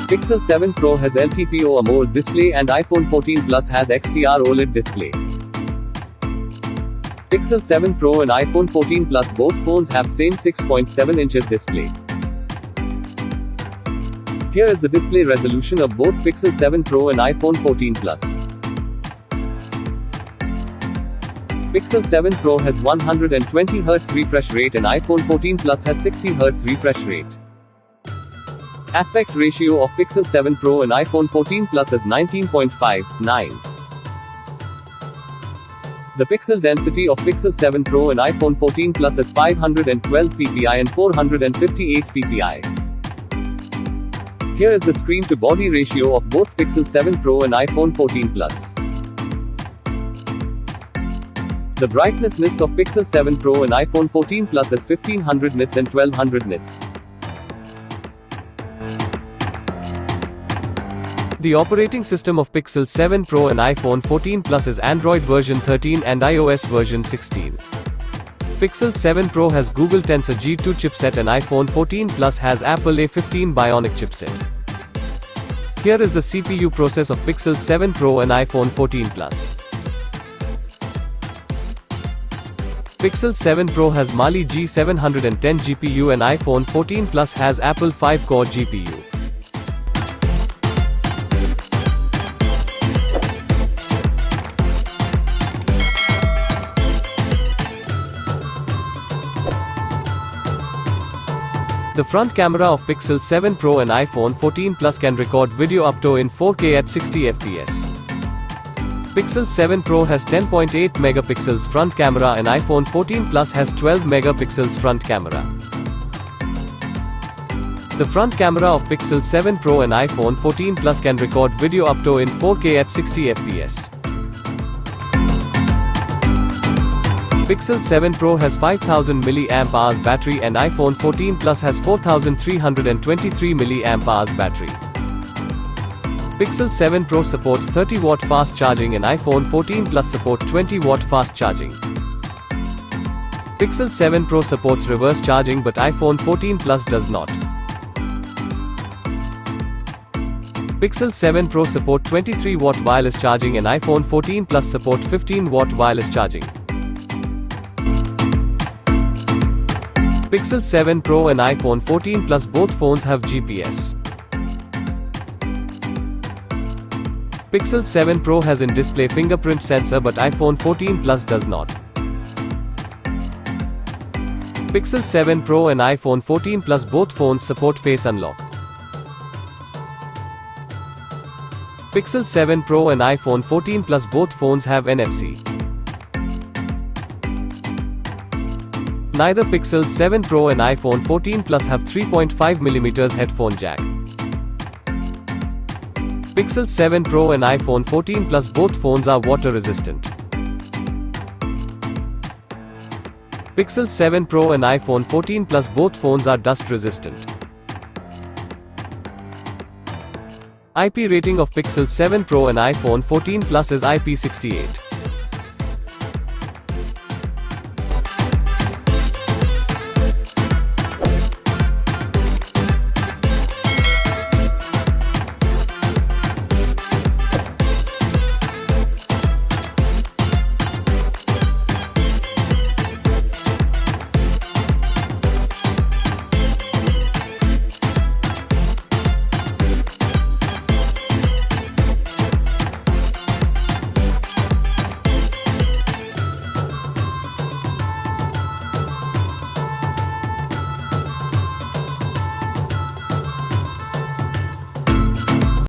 Pixel 7 Pro has LTPO AMOLED display and iPhone 14 Plus has XDR OLED display. Pixel 7 Pro and iPhone 14 Plus both phones have same 6.7 inches display. Here is the display resolution of both Pixel 7 Pro and iPhone 14 Plus. Pixel 7 Pro has 120Hz refresh rate and iPhone 14 Plus has 60Hz refresh rate. Aspect ratio of Pixel 7 Pro and iPhone 14 Plus is 19.59. The pixel density of Pixel 7 Pro and iPhone 14 Plus is 512 ppi and 458 ppi. Here is the screen-to-body ratio of both Pixel 7 Pro and iPhone 14 Plus. The brightness nits of Pixel 7 Pro and iPhone 14 Plus is 1500 nits and 1200 nits. The operating system of Pixel 7 Pro and iPhone 14 Plus is Android version 13 and iOS version 16. Pixel 7 Pro has Google Tensor G2 chipset and iPhone 14 Plus has Apple A15 Bionic chipset. Here is the CPU process of Pixel 7 Pro and iPhone 14 Plus. Pixel 7 Pro has Mali G710 GPU and iPhone 14 Plus has Apple 5-core GPU. The front camera of Pixel 7 Pro and iPhone 14 Plus can record video up to in 4K at 60 fps. Pixel 7 Pro has 10.8 megapixels front camera and iPhone 14 Plus has 12 megapixels front camera. The front camera of Pixel 7 Pro and iPhone 14 Plus can record video up to in 4K at 60 fps. Pixel 7 Pro has 5000 mAh battery and iPhone 14 Plus has 4323 mAh battery. Pixel 7 Pro supports 30-watt fast charging and iPhone 14 Plus support 20-watt fast charging. Pixel 7 Pro supports reverse charging but iPhone 14 Plus does not. Pixel 7 Pro support 23-watt wireless charging and iPhone 14 Plus support 15-watt wireless charging. Pixel 7 Pro and iPhone 14 Plus both phones have GPS. Pixel 7 Pro has in-display fingerprint sensor but iPhone 14 Plus does not. Pixel 7 Pro and iPhone 14 Plus both phones support face unlock. Pixel 7 Pro and iPhone 14 Plus both phones have NFC. Neither Pixel 7 Pro and iPhone 14 Plus have 3.5mm headphone jack. Pixel 7 Pro and iPhone 14 Plus both phones are water resistant. Pixel 7 Pro and iPhone 14 Plus both phones are dust resistant. IP rating of Pixel 7 Pro and iPhone 14 Plus is IP68.